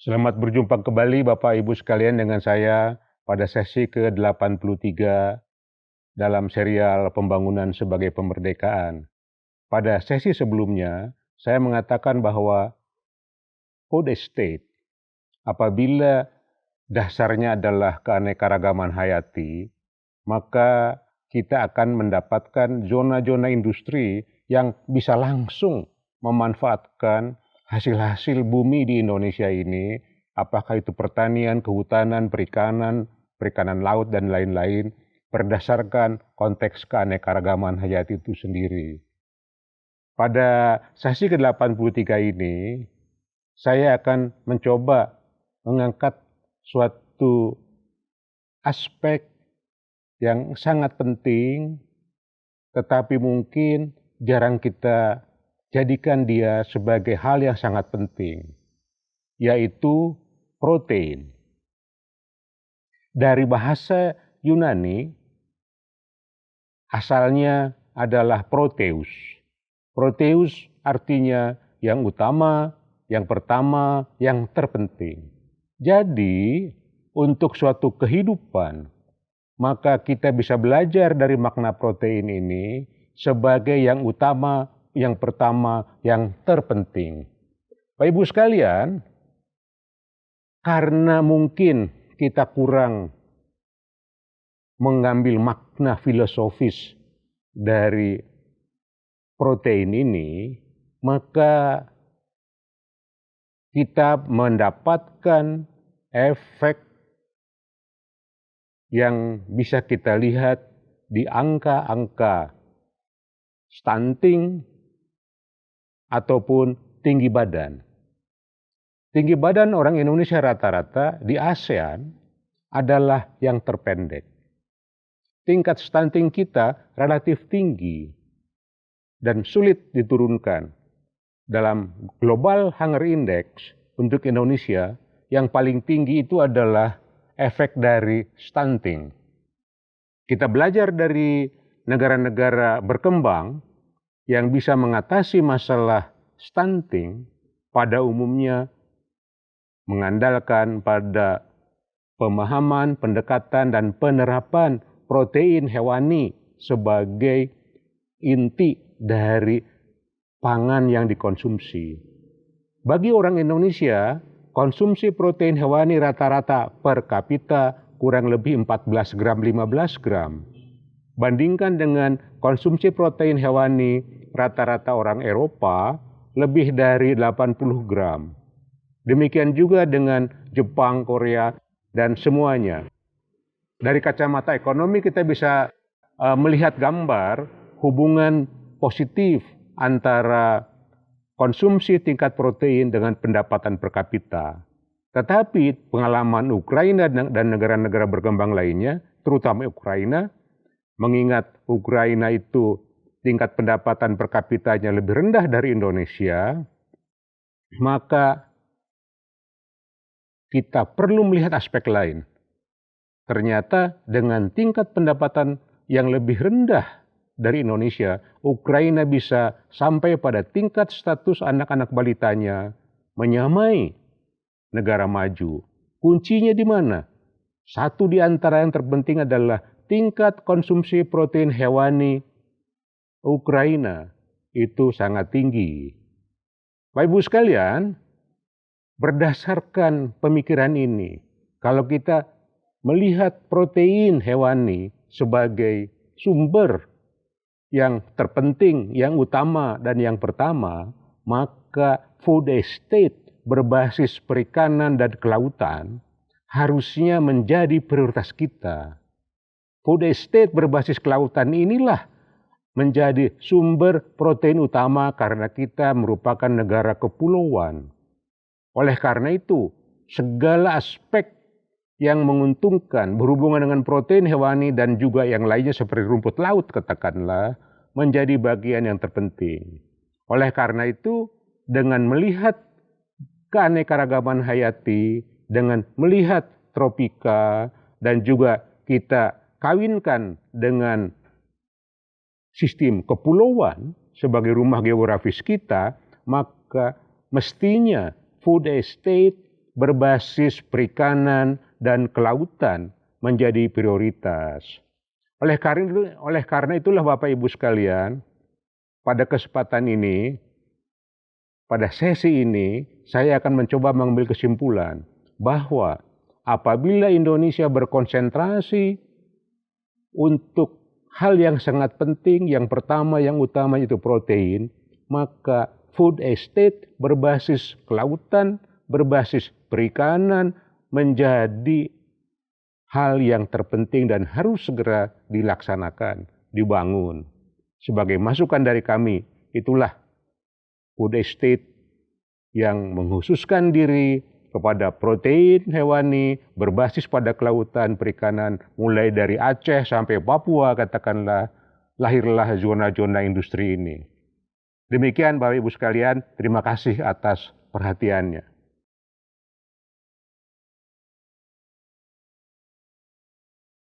Selamat berjumpa kembali Bapak Ibu sekalian dengan saya pada sesi ke-83 dalam serial Pembangunan sebagai Pemerdekaan. Pada sesi sebelumnya, saya mengatakan bahwa food estate apabila dasarnya adalah keanekaragaman hayati, maka kita akan mendapatkan zona-zona industri yang bisa langsung memanfaatkan hasil-hasil bumi di Indonesia ini, apakah itu pertanian, kehutanan, perikanan laut, dan lain-lain, berdasarkan konteks keanekaragaman hayati itu sendiri. Pada sesi ke-83 ini, saya akan mencoba mengangkat suatu aspek yang sangat penting, tetapi mungkin jarang kita jadikan dia sebagai hal yang sangat penting, yaitu protein. Dari bahasa Yunani, asalnya adalah proteus. Proteus artinya yang utama, yang pertama, yang terpenting. Jadi, untuk suatu kehidupan, maka kita bisa belajar dari makna protein ini sebagai yang utama, yang pertama, yang terpenting. Bapak Ibu sekalian, karena mungkin kita kurang mengambil makna filosofis dari protein ini, maka kita mendapatkan efek yang bisa kita lihat di angka-angka stunting ataupun tinggi badan. Tinggi badan orang Indonesia rata-rata di ASEAN adalah yang terpendek. Tingkat stunting kita relatif tinggi dan sulit diturunkan. Dalam Global Hunger Index untuk Indonesia, yang paling tinggi itu adalah efek dari stunting. Kita belajar dari negara-negara berkembang yang bisa mengatasi masalah stunting pada umumnya mengandalkan pada pemahaman, pendekatan, dan penerapan protein hewani sebagai inti dari pangan yang dikonsumsi. Bagi orang Indonesia, konsumsi protein hewani rata-rata per kapita kurang lebih 14 gram, 15 gram. Bandingkan dengan konsumsi protein hewani rata-rata orang Eropa lebih dari 80 gram. Demikian juga dengan Jepang, Korea, dan semuanya. Dari kacamata ekonomi kita bisa melihat gambar hubungan positif antara konsumsi tingkat protein dengan pendapatan per kapita. Tetapi pengalaman Ukraina dan negara-negara berkembang lainnya, terutama Ukraina, mengingat Ukraina itu tingkat pendapatan per kapitanya lebih rendah dari Indonesia, maka kita perlu melihat aspek lain. Ternyata dengan tingkat pendapatan yang lebih rendah dari Indonesia, Ukraina bisa sampai pada tingkat status anak-anak balitanya menyamai negara maju. Kuncinya di mana? Satu di antara yang terpenting adalah tingkat konsumsi protein hewani Ukraina itu sangat tinggi. Bapak Ibu sekalian, berdasarkan pemikiran ini, kalau kita melihat protein hewani sebagai sumber yang terpenting, yang utama, dan yang pertama, maka food estate berbasis perikanan dan kelautan harusnya menjadi prioritas kita. Food estate berbasis kelautan inilah menjadi sumber protein utama karena kita merupakan negara kepulauan. Oleh karena itu, segala aspek yang menguntungkan berhubungan dengan protein hewani dan juga yang lainnya seperti rumput laut katakanlah, menjadi bagian yang terpenting. Oleh karena itu, dengan melihat keanekaragaman hayati, dengan melihat tropika, dan juga kita kawinkan dengan sistem kepulauan sebagai rumah geografis kita, maka mestinya food estate berbasis perikanan dan kelautan menjadi prioritas. Oleh karena itulah Bapak Ibu sekalian, pada kesempatan ini, pada sesi ini, saya akan mencoba mengambil kesimpulan bahwa apabila Indonesia berkonsentrasi untuk hal yang sangat penting, yang pertama, yang utama itu protein, maka food estate berbasis kelautan, berbasis perikanan menjadi hal yang terpenting dan harus segera dilaksanakan, dibangun. Sebagai masukan dari kami, itulah food estate yang menghususkan diri kepada protein hewani berbasis pada kelautan perikanan, mulai dari Aceh sampai Papua, katakanlah, lahirlah zona-zona industri ini. Demikian Bapak Ibu sekalian, terima kasih atas perhatiannya.